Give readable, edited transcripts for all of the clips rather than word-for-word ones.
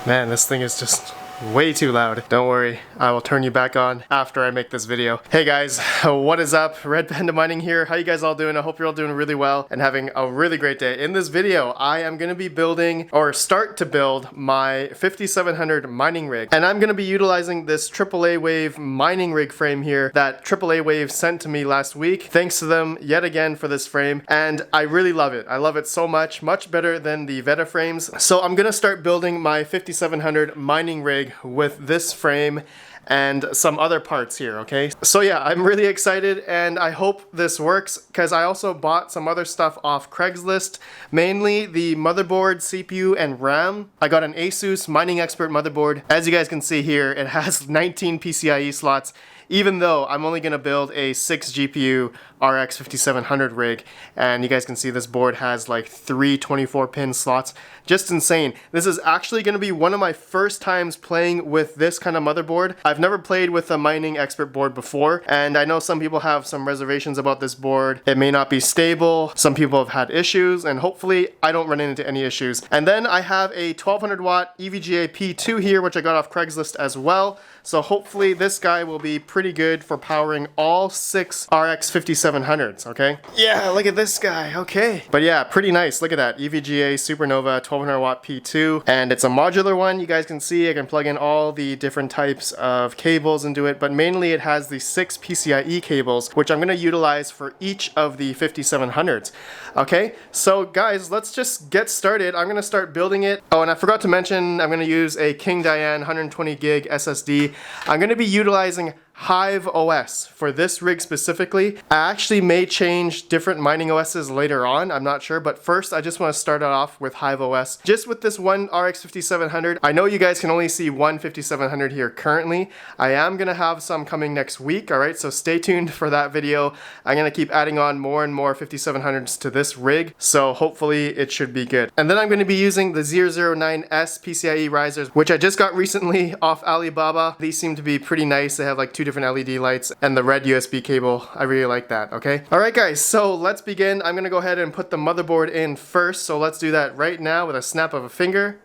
Man, this thing is just way too loud. Don't worry, I will turn you back on after I make this video. Hey guys, what is up? RedPandaMining here. How you guys all doing? I hope you're all doing really well and having a really great day. In this video, I am going to be building, or start to build, my 5700 mining rig. And I'm going to be utilizing this AAA Wave mining rig frame here that AAA Wave sent to me last week. Thanks to them yet again for this frame. And I really love it. I love it so much better than the Veta frames. So I'm going to start building my 5700 mining rig with this frame and some other parts here, okay? So yeah, I'm really excited and I hope this works because I also bought some other stuff off Craigslist, mainly the motherboard, CPU, and RAM. I got an Asus Mining Expert motherboard. As you guys can see here, it has 19 PCIe slots, even though I'm only gonna build a 6 GPU RX 5700 rig, and you guys can see this board has like 3 24-pin slots. Just insane. This is actually gonna be one of my first times playing with this kind of motherboard. I've never played with a Mining Expert board before, and I know some people have some reservations about this board. It may not be stable, some people have had issues, and hopefully I don't run into any issues. And then I have a 1200 watt EVGA P2 here, which I got off Craigslist as well. So hopefully this guy will be pretty good for powering all 6 RX 5700s, okay? Yeah, look at this guy, okay. But yeah, pretty nice, look at that. EVGA Supernova 1200 watt P2, and it's a modular one. You guys can see I can plug in all the different types of cables into it, but mainly it has the 6 PCIe cables, which I'm gonna utilize for each of the 5700s, okay? So guys, let's just get started. I'm gonna start building it. Oh, and I forgot to mention, I'm gonna use a King Diane 120 gig SSD. I'm going to be utilizing HiveOS for this rig specifically. I actually may change different mining OSs later on, I'm not sure, but first I just want to start it off with HiveOS. Just with this one RX 5700, I know you guys can only see one 5700 here currently. I am going to have some coming next week, alright, so stay tuned for that video. I'm going to keep adding on more and more 5700s to this rig, so hopefully it should be good. And then I'm going to be using the 009S PCIe risers, which I just got recently off Alibaba. These seem to be pretty nice. They have like 2 different LED lights and the red USB cable. I really like that, okay? Alright guys, so let's begin. I'm gonna go ahead and put the motherboard in first, so let's do that right now with a snap of a finger.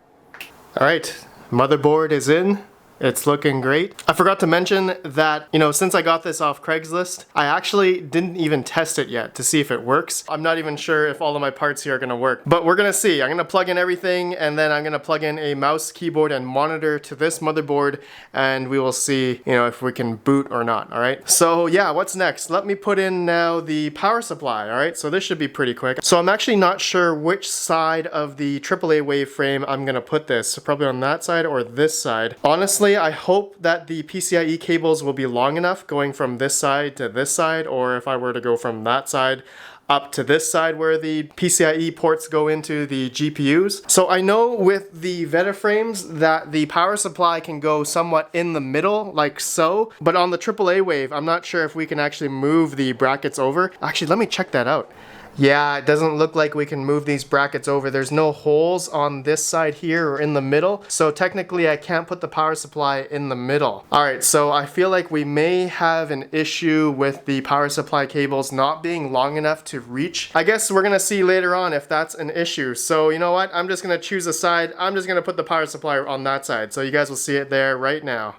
Alright, motherboard is in. It's looking great. I forgot to mention that, you know, since I got this off Craigslist, I actually didn't even test it yet to see if it works. I'm not even sure if all of my parts here are gonna work, but we're gonna see. I'm gonna plug in everything, and then I'm gonna plug in a mouse, keyboard, and monitor to this motherboard, and we will see, you know, if we can boot or not, all right? So yeah, what's next? Let me put in now the power supply, all right? So this should be pretty quick. So I'm actually not sure which side of the AAA Wave frame I'm gonna put this. So probably on that side or this side. Honestly, I hope that the PCIe cables will be long enough going from this side to this side, or if I were to go from that side up to this side where the PCIe ports go into the GPUs. So I know with the Veta frames that the power supply can go somewhat in the middle, like so, but on the AAA Wave, I'm not sure if we can actually move the brackets over. Actually, let me check that out. Yeah, it doesn't look like we can move these brackets over. There's no holes on this side here or in the middle, so technically I can't put the power supply in the middle. Alright, so I feel like we may have an issue with the power supply cables not being long enough to reach. I guess we're gonna see later on if that's an issue. So you know what, I'm just gonna choose a side. I'm just gonna put the power supply on that side, so you guys will see it there right now.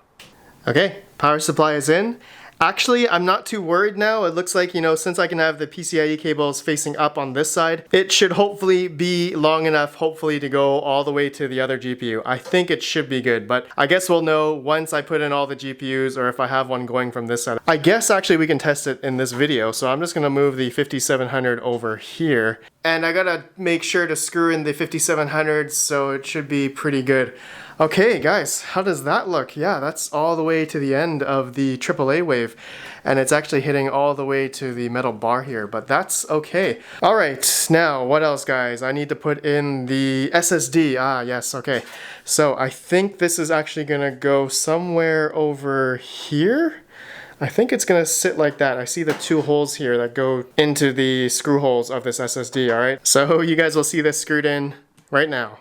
Okay, power supply is in. Actually, I'm not too worried now. It looks like, you know, since I can have the PCIe cables facing up on this side, it should hopefully be long enough, hopefully, to go all the way to the other GPU. I think it should be good, but I guess we'll know once I put in all the GPUs or if I have one going from this side. I guess actually we can test it in this video, so I'm just gonna move the 5700 over here. And I gotta make sure to screw in the 5700s, so it should be pretty good. Okay guys, how does that look? Yeah, that's all the way to the end of the AAA Wave, and it's actually hitting all the way to the metal bar here, but that's okay. Alright, now what else guys? I need to put in the SSD. Ah yes, okay. So I think this is actually gonna go somewhere over here. I think it's gonna sit like that. I see the 2 holes here that go into the screw holes of this SSD, alright? So you guys will see this screwed in right now.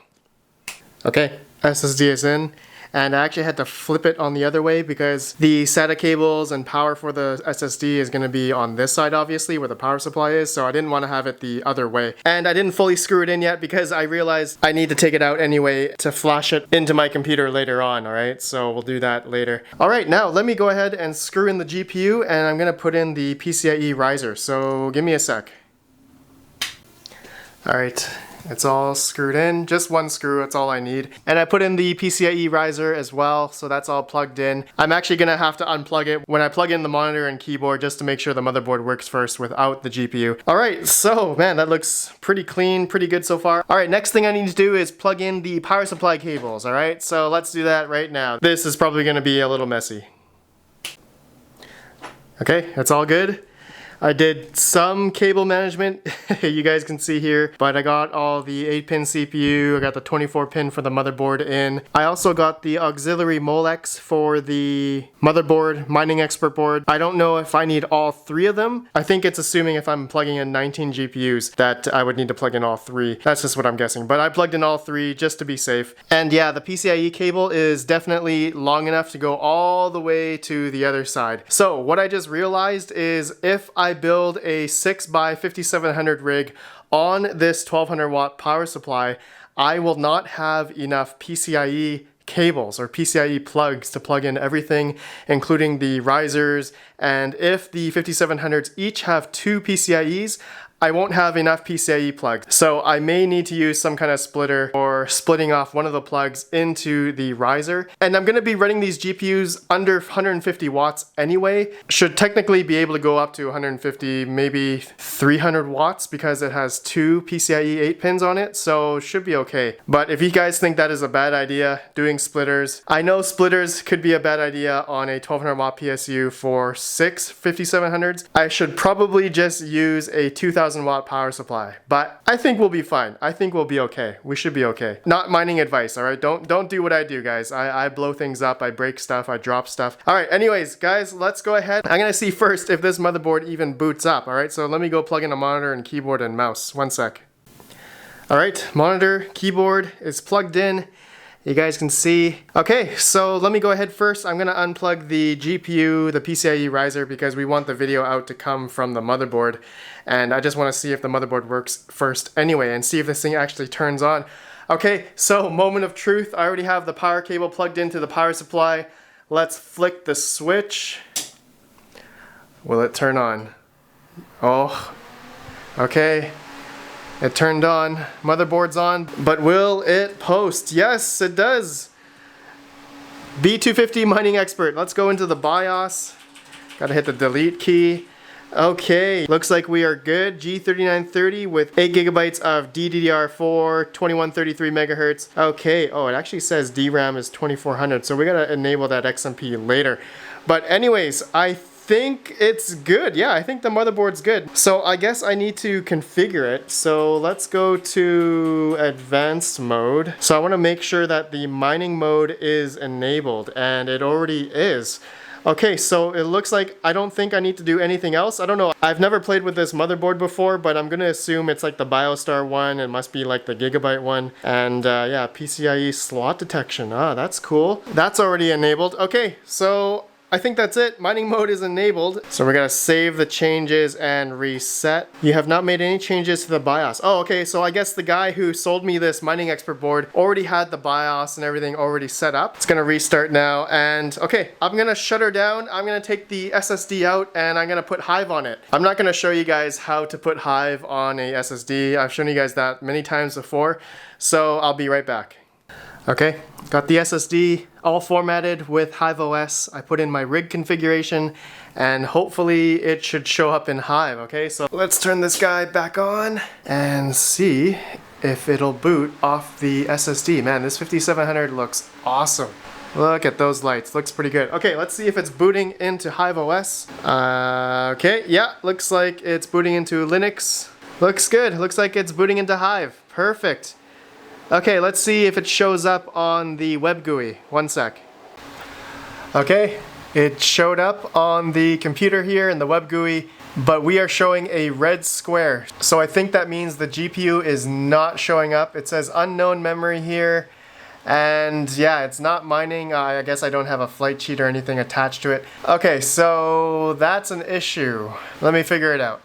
Okay, SSD is in. and I actually had to flip it on the other way because the SATA cables and power for the SSD is going to be on this side, obviously, where the power supply is, so I didn't want to have it the other way. And I didn't fully screw it in yet because I realized I need to take it out anyway to flash it into my computer later on, alright? So we'll do that later. Alright, now let me go ahead and screw in the GPU, and I'm going to put in the PCIe riser, so give me a sec. Alright, it's all screwed in, just one screw, that's all I need. And I put in the PCIe riser as well, so that's all plugged in. I'm actually gonna have to unplug it when I plug in the monitor and keyboard just to make sure the motherboard works first without the GPU. Alright, so man, that looks pretty clean, pretty good so far. Alright, next thing I need to do is plug in the power supply cables, alright? So let's do that right now. This is probably gonna be a little messy. Okay, that's all good. I did some cable management, you guys can see here, but I got all the 8-pin CPU, I got the 24-pin for the motherboard in. I also got the auxiliary Molex for the motherboard mining expert board. I don't know if I need all 3 of them. I think it's assuming if I'm plugging in 19 GPUs that I would need to plug in all 3. That's just what I'm guessing, but I plugged in all 3 just to be safe. And yeah, the PCIe cable is definitely long enough to go all the way to the other side. So what I just realized is if I build a 6x5700 rig on this 1200 watt power supply, I will not have enough PCIe cables or PCIe plugs to plug in everything, including the risers. And if the 5700s each have 2 PCIes, I won't have enough PCIe plugs. So I may need to use some kind of splitter or splitting off one of the plugs into the riser. And I'm gonna be running these GPUs under 150 watts anyway. Should technically be able to go up to 150, maybe 300 watts because it has 2 PCIe 8 pins on it, so should be okay. But if you guys think that is a bad idea, doing splitters, I know splitters could be a bad idea on a 1200 watt PSU for 6 5700s. I should probably just use a 2000 watt power supply, but I think we'll be fine. I think we'll be okay. We should be okay. Not mining advice, all right? Don't do what I do, guys. I blow things up, I break stuff, I drop stuff. All right, anyways, guys, let's go ahead. I'm gonna see first if this motherboard even boots up, all right? So let me go plug in a monitor and keyboard and mouse. One sec. All right, monitor, keyboard is plugged in. You guys can see. Okay, so let me go ahead first. I'm gonna unplug the GPU, the PCIe riser, because we want the video out to come from the motherboard. And I just wanna see if the motherboard works first anyway and see if this thing actually turns on. Okay, so moment of truth. I already have the power cable plugged into the power supply. Let's flick the switch. Will it turn on? Oh, okay. It turned on, motherboard's on, but will it post? Yes, it does. B250 mining expert. Let's go into the BIOS. Gotta hit the delete key. Okay, looks like we are good. G3930 with 8 gigabytes of DDR4, 2133 megahertz. Okay, oh, it actually says DRAM is 2400, so we gotta enable that XMP later. But anyways, I think it's good. Yeah, I think the motherboard's good. So I guess I need to configure it. So let's go to advanced mode. So I want to make sure that the mining mode is enabled, and it already is. Okay, so it looks like I don't think I need to do anything else. I don't know. I've never played with this motherboard before, but I'm gonna assume it's like the BioStar one. It must be like the Gigabyte one. And yeah, PCIe slot detection. Ah, that's cool. That's already enabled. Okay, so I think that's it. Mining mode is enabled. So we're gonna save the changes and reset. You have not made any changes to the BIOS. Oh, okay, so I guess the guy who sold me this mining expert board already had the BIOS and everything already set up. It's gonna restart now, and okay, I'm gonna shut her down. I'm gonna take the SSD out and I'm gonna put Hive on it. I'm not gonna show you guys how to put Hive on a SSD. I've shown you guys that many times before, so I'll be right back. Okay, got the SSD all formatted with HiveOS. I put in my rig configuration and hopefully it should show up in Hive, okay? So let's turn this guy back on and see if it'll boot off the SSD. Man, this 5700 looks awesome. Look at those lights, looks pretty good. Okay, let's see if it's booting into HiveOS. Okay, yeah, looks like it's booting into Linux. Looks good, looks like it's booting into Hive. Perfect. Okay, let's see if it shows up on the web GUI. One sec. Okay, it showed up on the computer here in the web GUI, but we are showing a red square. So I think that means the GPU is not showing up. It says unknown memory here, And yeah, it's not mining. I guess I don't have a flight sheet or anything attached to it. Okay, so that's an issue. Let me figure it out.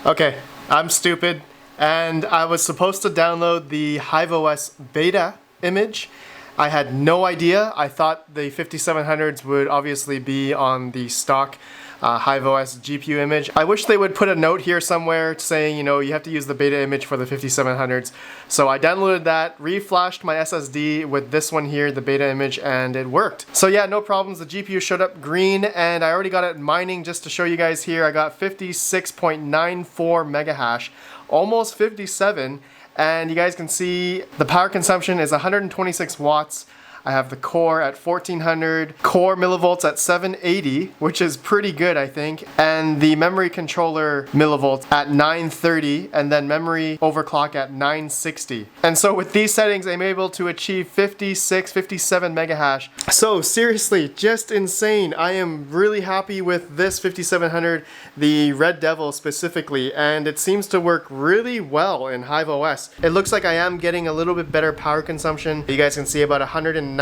Okay, I'm stupid, and I was supposed to download the HiveOS beta image. I had no idea. I thought the 5700s would obviously be on the stock HiveOS GPU image. I wish they would put a note here somewhere saying, you know, you have to use the beta image for the 5700s. So I downloaded that, reflashed my SSD with this one here, the beta image, and it worked. So yeah, no problems. The GPU showed up green, and I already got it mining. Just to show you guys here, I got 56.94 mega hash, almost 57. And you guys can see the power consumption is 126 watts. I have the core at 1400, core millivolts at 780, which is pretty good, I think. And the memory controller millivolts at 930, and then memory overclock at 960. And so with these settings, I'm able to achieve 56, 57 mega hash. So seriously, just insane. I am really happy with this 5700, the Red Devil specifically, and it seems to work really well in HiveOS. It looks like I am getting a little bit better power consumption. You guys can see about 196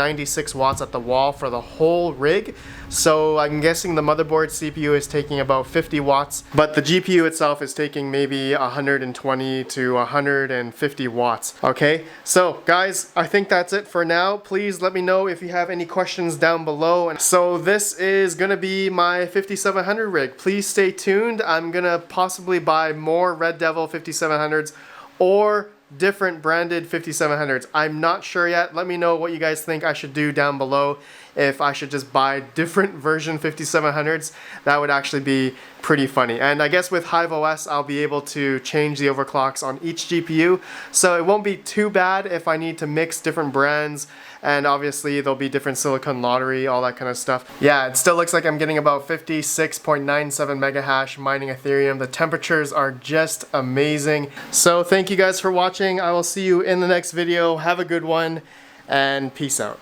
watts at the wall for the whole rig. So I'm guessing the motherboard CPU is taking about 50 watts, but the GPU itself is taking maybe 120 to 150 watts. Okay, so guys, I think that's it for now. Please let me know if you have any questions down below. And so this is gonna be my 5700 rig. Please stay tuned. I'm gonna possibly buy more Red Devil 5700s or different branded 5700s. I'm not sure yet. Let me know what you guys think I should do down below. If I should just buy different version 5700s, that would actually be pretty funny. And I guess with HiveOS, I'll be able to change the overclocks on each GPU, so it won't be too bad if I need to mix different brands. And obviously there'll be different silicon lottery, all that kind of stuff. Yeah, it still looks like I'm getting about 56.97 mega hash mining Ethereum. The temperatures are just amazing. So thank you guys for watching. I will see you in the next video. Have a good one, and peace out.